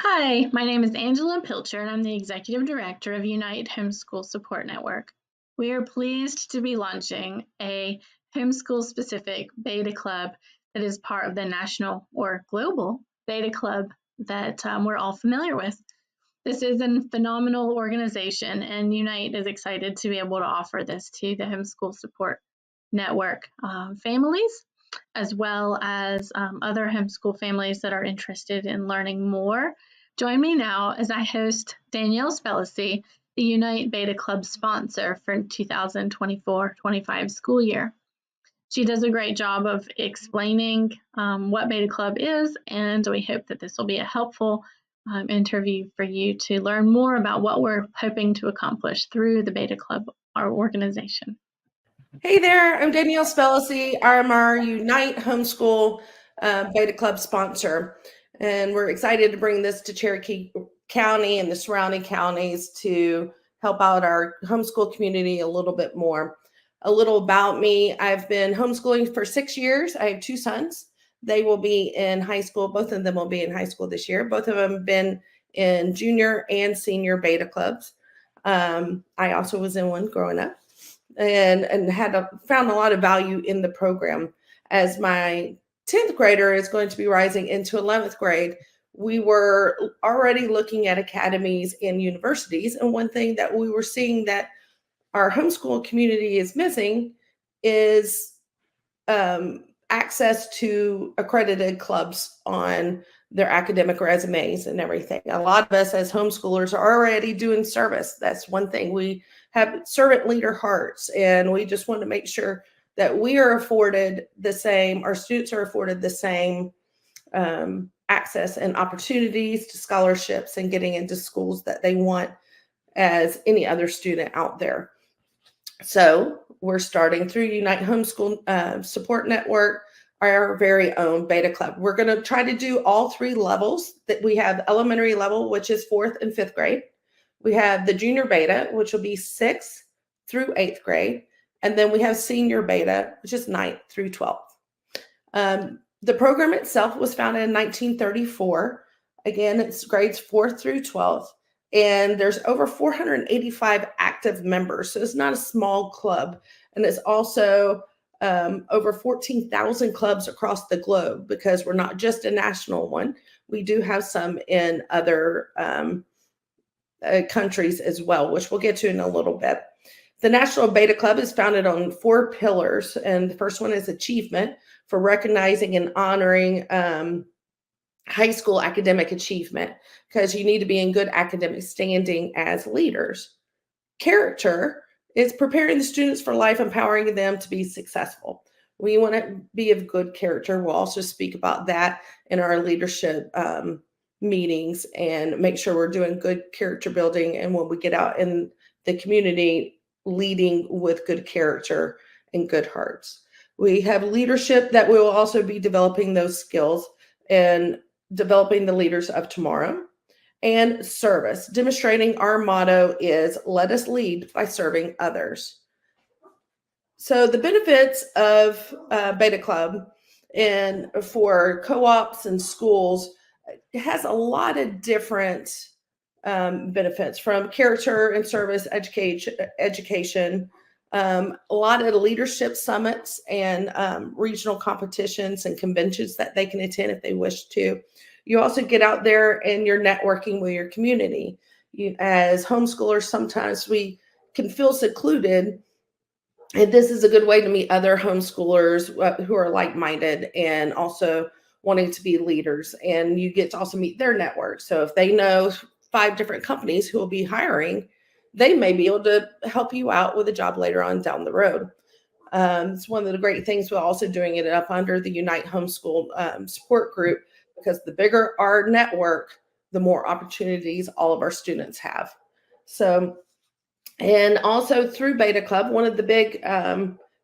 Hi, my name is Angela Pilcher, and I'm the Executive Director of Unite Homeschool Support Network. We are pleased to be launching a homeschool-specific beta club that is part of the national or global beta club that we're all familiar with. This is a phenomenal organization, and Unite is excited to be able to offer this to the homeschool support network families, as well as other homeschool families that are interested in learning more. Join me now as I host Danielle Spellacy, the Unite Beta Club sponsor for 2024-25 school year. She does a great job of explaining what Beta Club is, and we hope that this will be a helpful interview for you to learn more about what we're hoping to accomplish through the Beta Club, our organization. Hey there, I'm Danielle Spellacy. I'm our Unite Homeschool Beta Club sponsor, and we're excited to bring this to Cherokee County and the surrounding counties to help out our homeschool community a little bit more. A little about me: I've been homeschooling for 6 years. I have 2 sons. They will be in high school. Both of them will be in high school this year. Both of them have been in junior and senior beta clubs. I also was in one growing up, and found a lot of value in the program. As my 10th grader is going to be rising into 11th grade, we were already looking at academies and universities. And one thing that we were seeing that our homeschool community is missing is access to accredited clubs on their academic resumes and everything. A lot of us as homeschoolers are already doing service. That's one thing. We have servant leader hearts, and we just want to make sure that we are afforded the same, our students are afforded the same access and opportunities to scholarships and getting into schools that they want as any other student out there. So we're starting through Unite Homeschool Support Network, our very own beta club. We're going to try to do all 3 levels. That we have elementary level, which is 4th and 5th grade. We have the junior beta, which will be 6th through 8th grade. And then we have senior beta, which is 9th through 12th. The program itself was founded in 1934. Again, it's grades 4th through 12th. And there's over 485 active members. So it's not a small club. And it's also over 14,000 clubs across the globe, because we're not just a national one. We do have some in other countries as well, which we'll get to in a little bit. The National Beta Club is founded on 4 pillars. And the first one is achievement, for recognizing and honoring high school academic achievement, because you need to be in good academic standing as leaders. Character is preparing the students for life, empowering them to be successful. We want to be of good character. We'll also speak about that in our leadership meetings, and make sure we're doing good character building, and when we get out in the community, leading with good character and good hearts. We have leadership, that we will also be developing those skills and developing the leaders of tomorrow. And service, demonstrating our motto is let us lead by serving others. So the benefits of Beta Club and for co-ops and schools, it has a lot of different benefits, from character and service, education, a lot of leadership summits and regional competitions and conventions that they can attend if they wish to. You also get out there and you're networking with your community. As homeschoolers, sometimes we can feel secluded, and this is a good way to meet other homeschoolers who are like-minded and also wanting to be leaders. And you get to also meet their network. So if they know 5 different companies who will be hiring, they may be able to help you out with a job later on down the road. It's one of the great things. We're also doing it up under the Unite Homeschool support group, because the bigger our network, the more opportunities all of our students have. So, and also through Beta Club, one of the big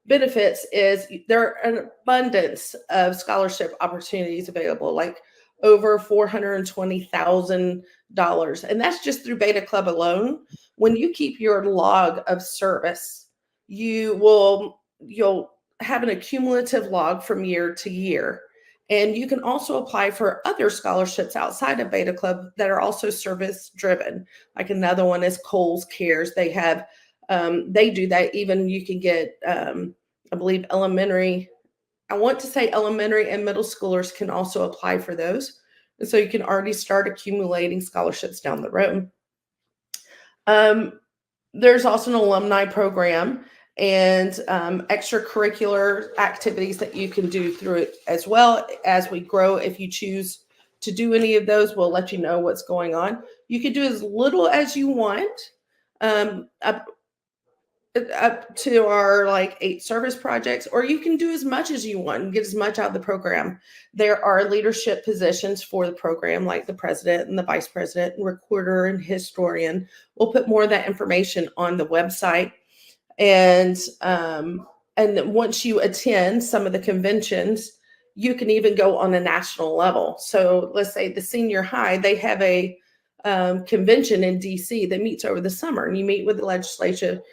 benefits is there are an abundance of scholarship opportunities available, like over $420,000. And that's just through Beta Club alone. When you keep your log of service, you'll have an accumulative log from year to year. And you can also apply for other scholarships outside of Beta Club that are also service driven. Like another one is Kohl's Cares. They have, they do that. Even you can get, I believe elementary, I want to say elementary and middle schoolers can also apply for those. And so you can already start accumulating scholarships down the road. There's also an alumni program and extracurricular activities that you can do through it as well as we grow. If you choose to do any of those, we'll let you know what's going on. You can do as little as you want, up to our like 8 service projects, or you can do as much as you want and get as much out of the program. There are leadership positions for the program, like the president and the vice president and recorder and historian. We'll put more of that information on the website. And once you attend some of the conventions, you can even go on a national level. So let's say the senior high, they have a convention in DC that meets over the summer, and you meet with the legislature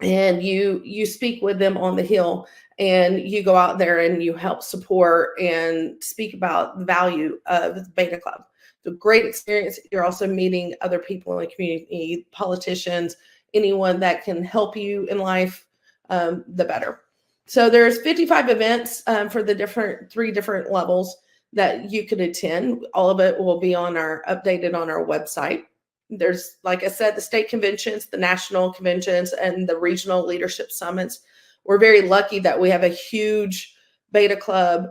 and you speak with them on the Hill, and you go out there and you help support and speak about the value of the Beta Club. It's a great experience. You're also meeting other people in the community, politicians, anyone that can help you in life, the better. So there's 55 events for the 3 different levels that you could attend. All of it will be updated on our website. There's, like I said, the state conventions, the national conventions, and the regional leadership summits. We're very lucky that we have a huge Beta Club.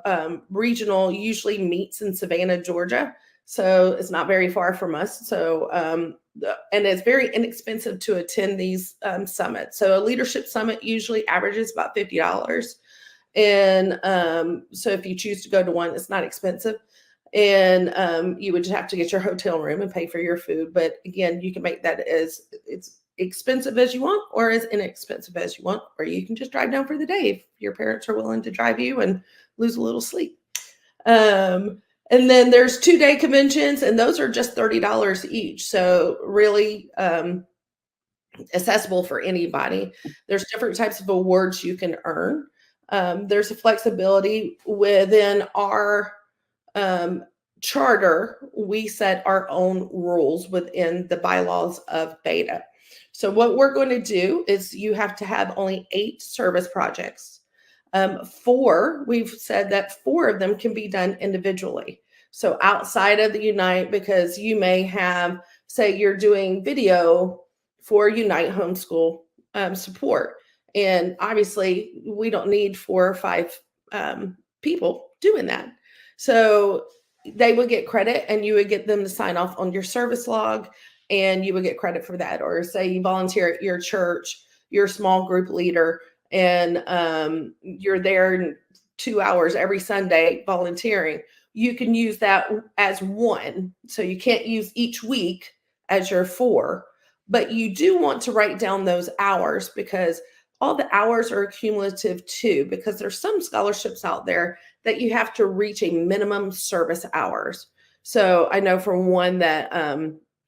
Regional usually meets in Savannah, Georgia. So it's not very far from us. So, and it's very inexpensive to attend these summits. So a leadership summit usually averages about $50. And so if you choose to go to one, it's not expensive. And you would just have to get your hotel room and pay for your food. But again, you can make that as it's expensive as you want or as inexpensive as you want, or you can just drive down for the day if your parents are willing to drive you and lose a little sleep. And then there's 2-day conventions, and those are just $30 each. So really accessible for anybody. There's different types of awards you can earn. There's a flexibility within our charter. We set our own rules within the bylaws of Beta. So what we're going to do is you have to have only 8 service projects. 4, we've said that 4 of them can be done individually. So outside of the Unite, because you may have, say you're doing video for Unite Homeschool support. And obviously we don't need 4 or 5 people doing that. So they would get credit, and you would get them to sign off on your service log, and you would get credit for that. Or say you volunteer at your church, you're a small group leader, and you're there in 2 hours every Sunday volunteering. You can use that as one. So you can't use each week as your 4, but you do want to write down those hours, because all the hours are cumulative too, because there's some scholarships out there that you have to reach a minimum service hours. So I know from one that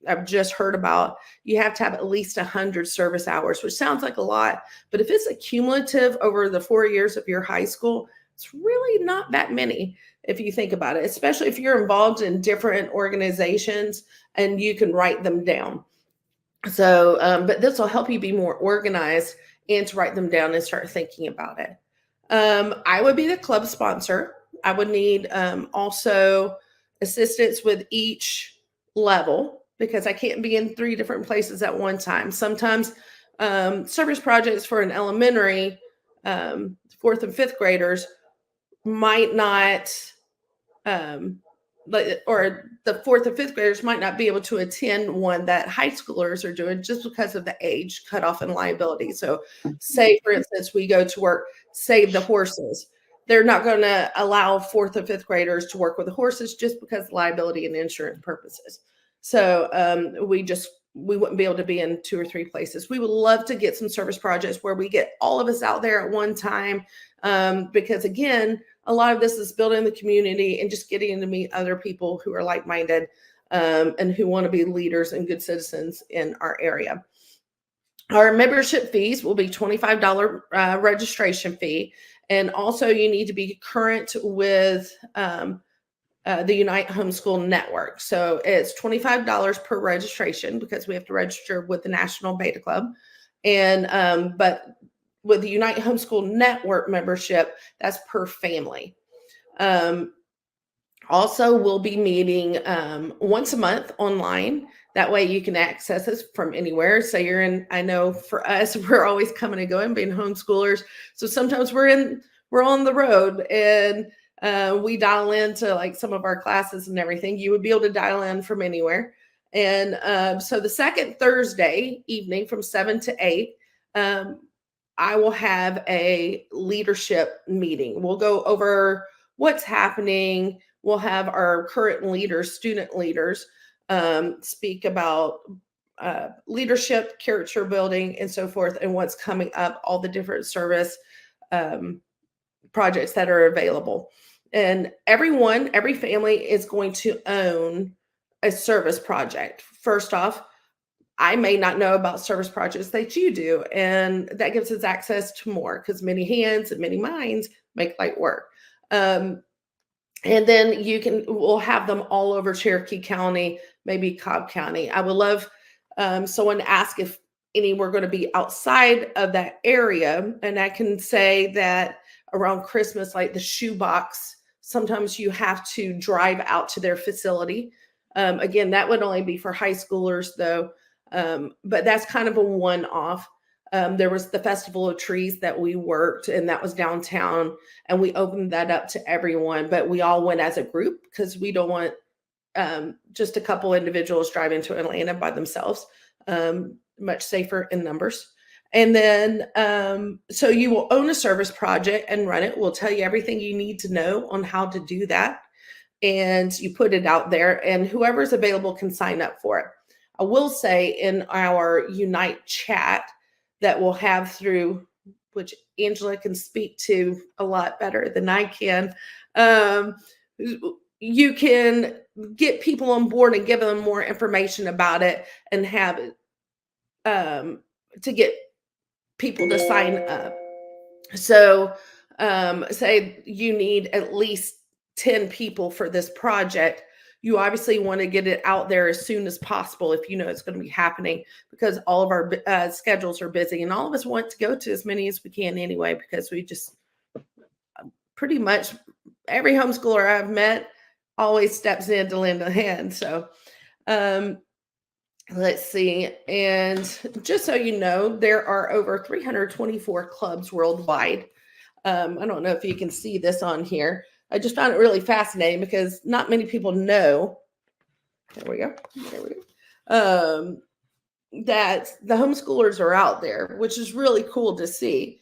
I've just heard about, you have to have at least 100 service hours, which sounds like a lot, but if it's accumulative over the 4 years of your high school, it's really not that many if you think about it, especially if you're involved in different organizations and you can write them down. So, but this will help you be more organized and to write them down and start thinking about it. I would be the club sponsor. I would need also assistance with each level, because I can't be in 3 different places at one time. Sometimes service projects for an elementary 4th and 5th graders might not, or the 4th and 5th graders might not be able to attend one that high schoolers are doing, just because of the age cutoff and liability. So say, for instance, we go to work, Save the Horses. They're not going to allow 4th and 5th graders to work with the horses, just because liability and insurance purposes. So we wouldn't be able to be in 2 or 3 places. We would love to get some service projects where we get all of us out there at one time, because again, a lot of this is building the community and just getting to meet other people who are like-minded and who want to be leaders and good citizens in our area. Our membership fees will be $25 registration fee, And also you need to be current with the Unite Homeschool Network. So it's $25 per registration because we have to register with the National Beta Club. And but with the Unite Homeschool Network membership, that's per family. Also, we'll be meeting once a month online. That way you can access us from anywhere. So you're in, I know for us, we're always coming and going, being homeschoolers. So sometimes we're on the road and we dial into like some of our classes and everything. You would be able to dial in from anywhere. And so the second Thursday evening from 7 to 8, I will have a leadership meeting. We'll go over what's happening. We'll have our current leaders, student leaders, speak about leadership, character building, and so forth, and what's coming up, all the different service projects that are available. And every family is going to own a service project. First off, I may not know about service projects that you do, and that gives us access to more because many hands and many minds make light work. And then we'll have them all over Cherokee County, maybe Cobb County. I would love someone to ask if any were going to be outside of that area. And I can say that around Christmas, like the shoebox, sometimes you have to drive out to their facility. Again, that would only be for high schoolers though. But that's kind of a one-off. There was the Festival of Trees that we worked, and that was downtown, and we opened that up to everyone, but we all went as a group because we don't want just a couple individuals driving to Atlanta by themselves. Much safer in numbers. And then, so you will own a service project and run it. We'll tell you everything you need to know on how to do that. And you put it out there, and whoever's available can sign up for it. I will say in our Unite chat that we'll have through, which Angela can speak to a lot better than I can, you can get people on board and give them more information about it and have it to get people to sign up. So say you need at least 10 people for this project. You obviously want to get it out there as soon as possible if you know it's going to be happening, because all of our schedules are busy, and all of us want to go to as many as we can anyway, because we just pretty much every homeschooler I've met always steps in to lend a hand. So let's see. And just so you know, there are over 324 clubs worldwide. I don't know if you can see this on here. I just found it really fascinating because not many people know. There we go. That the homeschoolers are out there, which is really cool to see.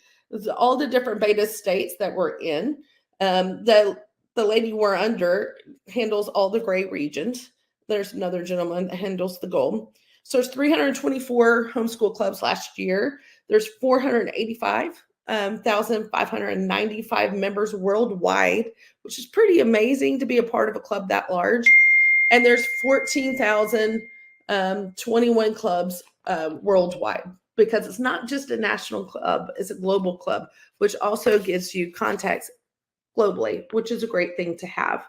All the different beta states that we're in. The lady we're under handles all the gray regions. There's another gentleman that handles the gold. So there's 324 homeschool clubs last year. There's 485,595 members worldwide, which is pretty amazing to be a part of a club that large. And there's 14,021 clubs worldwide, because it's not just a national club, it's a global club, which also gives you contacts globally, which is a great thing to have.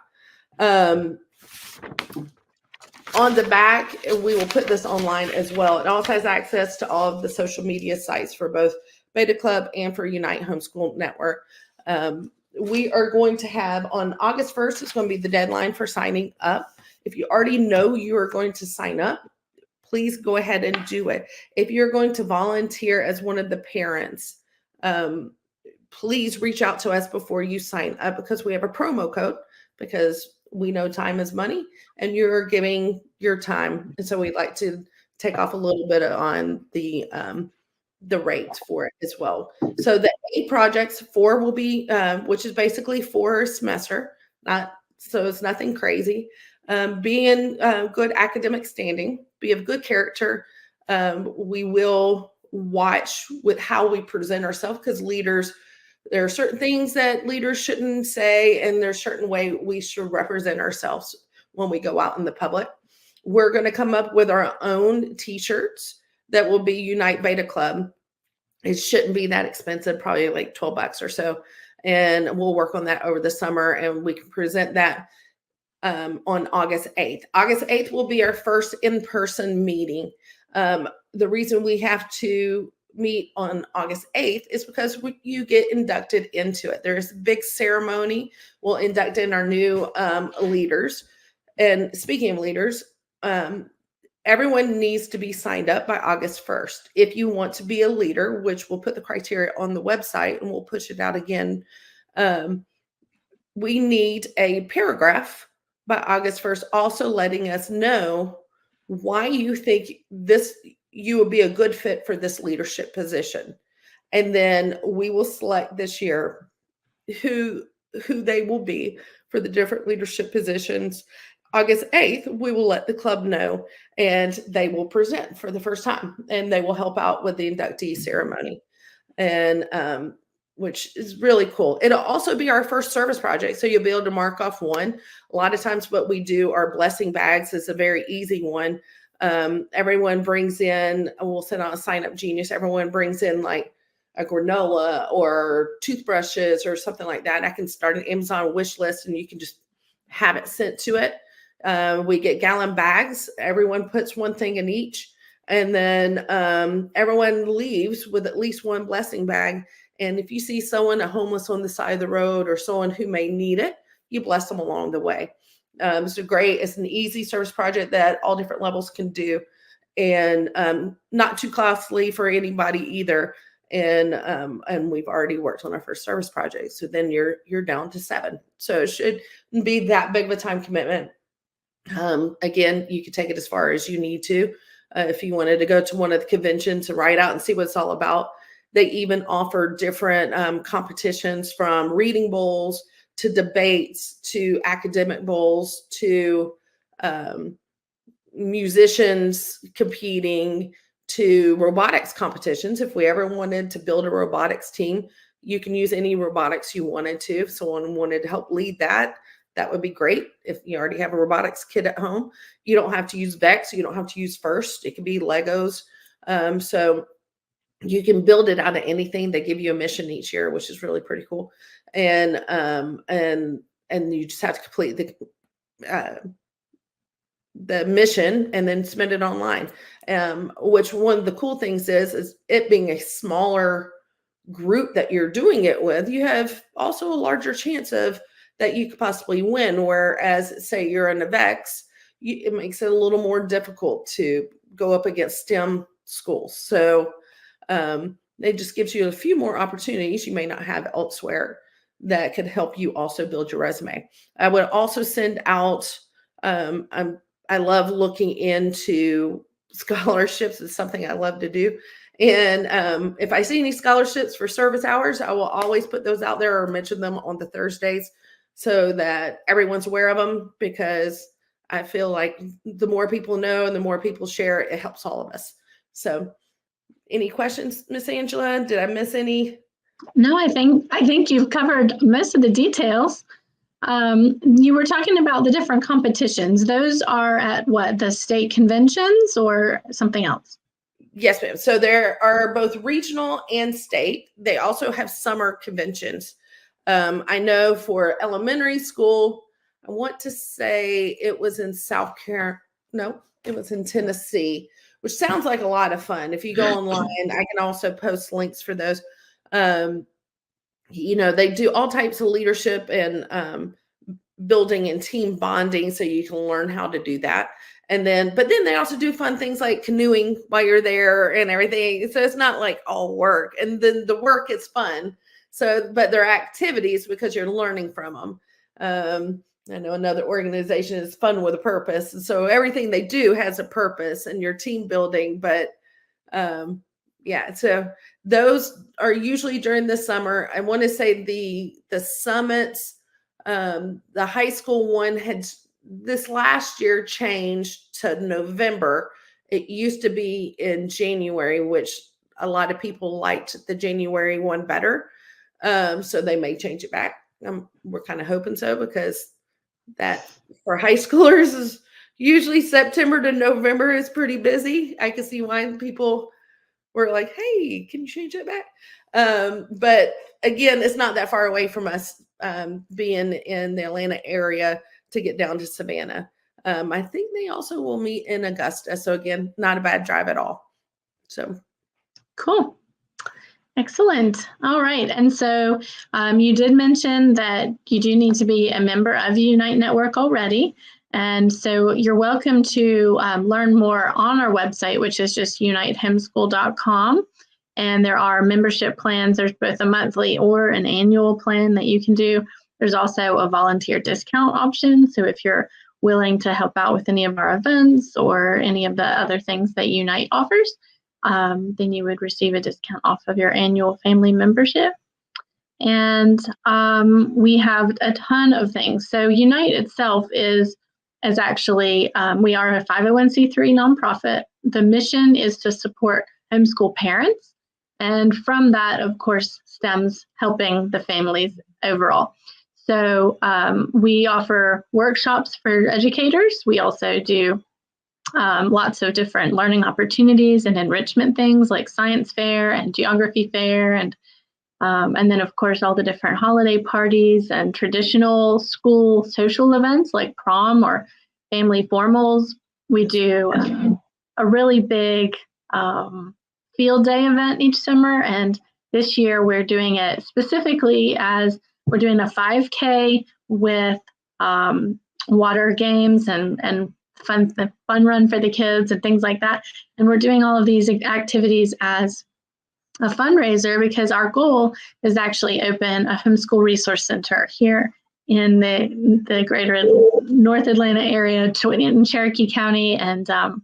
On the back, we will put this online as well. It also has access to all of the social media sites for both Beta Club and for Unite Homeschool Network. We are going to have on August 1st, it's going to be the deadline for signing up. If you already know you are going to sign up, please go ahead and do it. If you're going to volunteer as one of the parents, please reach out to us before you sign up, because we have a promo code, because we know time is money and you're giving your time. And so we'd like to take off a little bit on the rate for it as well. So the 8 projects, 4 will be, which is basically 4 a semester, so it's nothing crazy. Be in good academic standing, be of good character. We will watch with how we present ourselves, because leaders, there are certain things that leaders shouldn't say, and there's a certain way we should represent ourselves when we go out in the public. We're going to come up with our own t-shirts that will be Unite Beta Club. It shouldn't be that expensive, probably like $12 or so. and we'll work on that over the summer, and we can present that on August 8th. August 8th will be our first in-person meeting. The reason we have to meet on August 8th is because you get inducted into it. There's a big ceremony. We'll induct in our new leaders. And speaking of leaders, everyone needs to be signed up by August 1st. If you want to be a leader, which we'll put the criteria on the website and we'll push it out again, we need a paragraph by August 1st, also letting us know why you think you would be a good fit for this leadership position. And then we will select this year who they will be for the different leadership positions. August 8th, we will let the club know, and they will present for the first time, and they will help out with the inductee ceremony. And which is really cool. It'll also be our first service project, so you'll be able to mark off one. A lot of times what we do, our blessing bags, is a very easy one. Everyone brings in, we'll send out a sign up genius. Everyone brings in like a granola or toothbrushes or something like that. I can start an Amazon wish list and you can just have it sent to it. We get gallon bags. Everyone puts one thing in each. And then everyone leaves with at least one blessing bag. And if you see someone, a homeless on the side of the road or someone who may need it, you bless them along the way. It's great. It's an easy service project that all different levels can do, and not too costly for anybody either. And we've already worked on our first service project. So then you're down to 7. So it should be that big of a time commitment. Again, you can take it as far as you need to. If you wanted to go to one of the conventions to write out and see what it's all about, they even offer different competitions, from reading bowls to debates to academic bowls to musicians competing to robotics competitions. If we ever wanted to build a robotics team, you can use any robotics you wanted to. If someone wanted to help lead that, that would be great. If you already have a robotics kit at home, you don't have to use Vex. You don't have to use First. It can be Legos. So you can build it out of anything. They give you a mission each year, which is really pretty cool. And you just have to complete the mission and then submit it online. Which one of the cool things is it being a smaller group that you're doing it with, you have also a larger chance of that you could possibly win. Whereas, say you're in a Vex, it makes it a little more difficult to go up against STEM schools. So it just gives you a few more opportunities you may not have elsewhere that could help you also build your resume. I would also send out, I love looking into scholarships. It's something I love to do. And if I see any scholarships for service hours, I will always put those out there or mention them on the Thursdays so that everyone's aware of them, because I feel like the more people know and the more people share, it helps all of us. So any questions, Miss Angela? Did I miss any? No, I think you've covered most of the details. You were talking about the different competitions. Those are at what, the state conventions or something else? Yes, ma'am. So there are both regional and state. They also have summer conventions. I know for elementary school, I want to say it was in South Carolina. No, it was in Tennessee, which sounds like a lot of fun. If you go online, I can also post links for those. They do all types of leadership and building and team bonding, so you can learn how to do that. But then they also do fun things like canoeing while you're there and everything. So it's not like all work. And then the work is fun. So, but they're activities because you're learning from them. I know another organization is Fun with a Purpose. And so everything they do has a purpose, and your team building. But so those are usually during the summer. I want to say the summits, the high school one had this last year changed to November. It used to be in January, which a lot of people liked the January one better. So they may change it back. We're kind of hoping so, because that for high schoolers is usually September to November is pretty busy. I can see why people we're like, hey, can you change it back? But again, it's not that far away from us, being in the Atlanta area to get down to Savannah. I think they also will meet in Augusta. So again, not a bad drive at all. So cool. Excellent. All right. And so you did mention that you do need to be a member of the Unite Network already. And so you're welcome to learn more on our website, which is just unitehomeschool.com. And there are membership plans. There's both a monthly or an annual plan that you can do. There's also a volunteer discount option. So if you're willing to help out with any of our events or any of the other things that Unite offers, then you would receive a discount off of your annual family membership. And we have a ton of things. So Unite itself is actually, we are a 501c3 nonprofit. The mission is to support homeschool parents. And from that, of course, stems helping the families overall. So we offer workshops for educators. We also do lots of different learning opportunities and enrichment things like science fair and geography fair, and then of course all the different holiday parties and traditional school social events like prom or family formals. We do a really big field day event each summer, and this year we're doing it specifically as we're doing a 5K with water games and fun run for the kids and things like that. And we're doing all of these activities as a fundraiser because our goal is actually open a homeschool resource center here in the greater North Atlanta area in Cherokee County, and so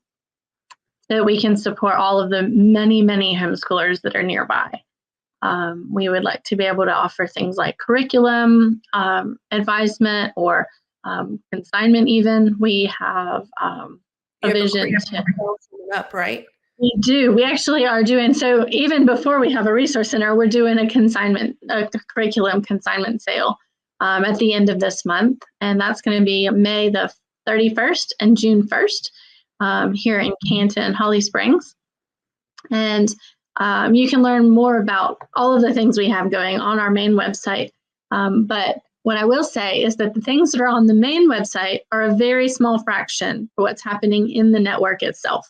that we can support all of the many, many homeschoolers that are nearby. We would like to be able to offer things like curriculum, advisement, or consignment even. We have a vision to up, right? We do. We actually are doing, so even before we have a resource center, we're doing a curriculum consignment sale at the end of this month. And that's going to be May the 31st and June 1st here in Canton and Holly Springs. And you can learn more about all of the things we have going on our main website. But what I will say is that the things that are on the main website are a very small fraction for what's happening in the network itself.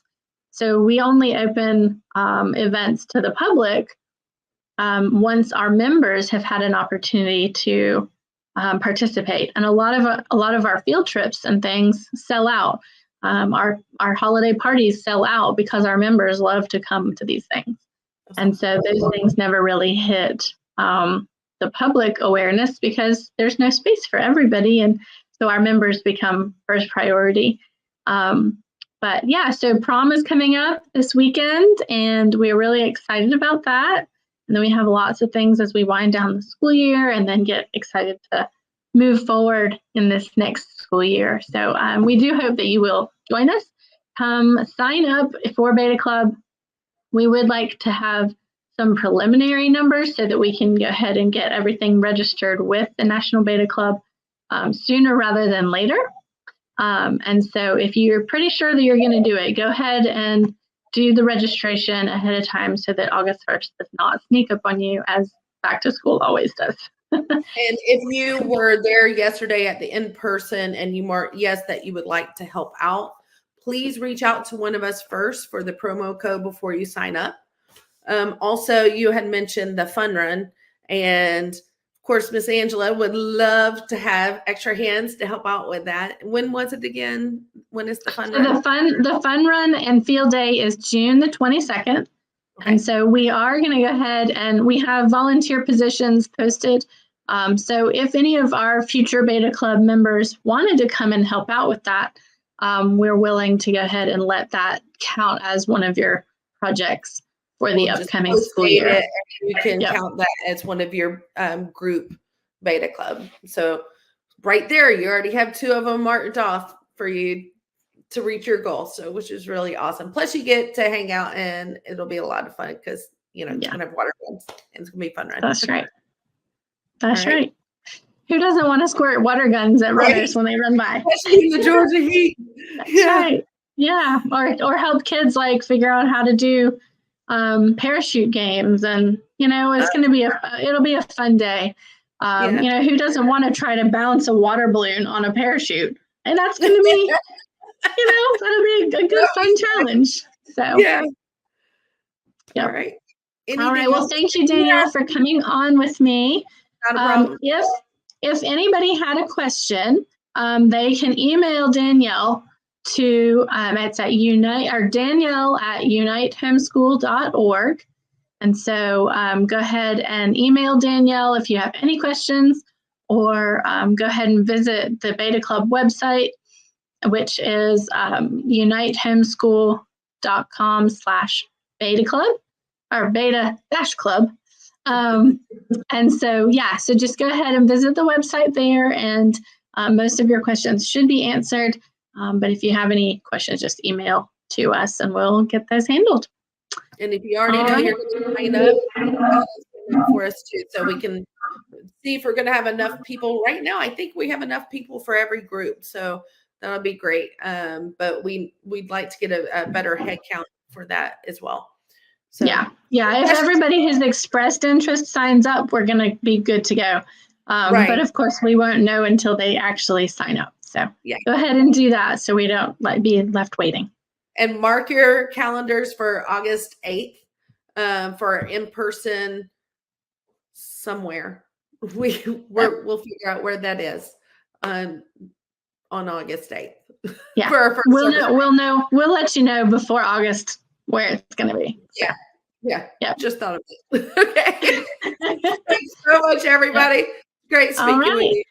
So we only open events to the public once our members have had an opportunity to participate. And a lot of our field trips and things sell out. Our holiday parties sell out because our members love to come to these things. And so those things never really hit the public awareness because there's no space for everybody. And so our members become first priority. But yeah, so prom is coming up this weekend and we're really excited about that. And then we have lots of things as we wind down the school year and then get excited to move forward in this next school year. So we do hope that you will join us. Sign up for Beta Club. We would like to have some preliminary numbers so that we can go ahead and get everything registered with the National Beta Club sooner rather than later. And so if you're pretty sure that you're going to do it, go ahead and do the registration ahead of time so that August 1st does not sneak up on you as back to school always does. And if you were there yesterday at the in-person and you marked yes that you would like to help out, please reach out to one of us first for the promo code before you sign up. Also, you had mentioned the fun run, and of course, Miss Angela would love to have extra hands to help out with that. When was it again? When is the fun run? The fun run and field day is June the 22nd. Okay. And so we are going to go ahead and we have volunteer positions posted. So if any of our future Beta Club members wanted to come and help out with that, we're willing to go ahead and let that count as one of your projects for the upcoming school year. You can count that as one of your group Beta Club. So right there, you already have 2 of them marked off for you to reach your goal. So, which is really awesome. Plus you get to hang out and it'll be a lot of fun because, you know, you can have water guns and it's going to be fun run. That's right. That's right. Who doesn't want to squirt water guns at runners when they run by? Especially in the Georgia heat. That's right. Yeah. Or help kids like figure out how to do parachute games, and it's going to be it'll be a fun day. Who doesn't want to try to balance a water balloon on a parachute? And that's going to be, that'll be a good fun challenge. So yeah. Yep. All right. All right. Well, thank you, Danielle, for coming on with me. Not a problem. If anybody had a question, they can email Danielle to it's at Danielle@unitehomeschool.org. And so go ahead and email Danielle if you have any questions, or go ahead and visit the Beta Club website, which is unitehomeschool.com/beta club or beta-club. And so just go ahead and visit the website there, and most of your questions should be answered. But if you have any questions, just email to us and we'll get those handled. And if you already know you're going to sign up for us too, so we can see if we're going to have enough people. Right now, I think we have enough people for every group, so that'll be great. But we'd like to get a better head count for that as well. So yeah. If everybody who's expressed interest signs up, we're going to be good to go. Right. But of course, we won't know until they actually sign up. So go ahead and do that so we don't be left waiting. And mark your calendars for August 8th for in-person somewhere. We'll figure out where that is on August 8th. Yeah, we'll let you know before August where it's going to be. So. Yeah. Just thought of it. Okay. Thanks so much, everybody. Great speaking with you.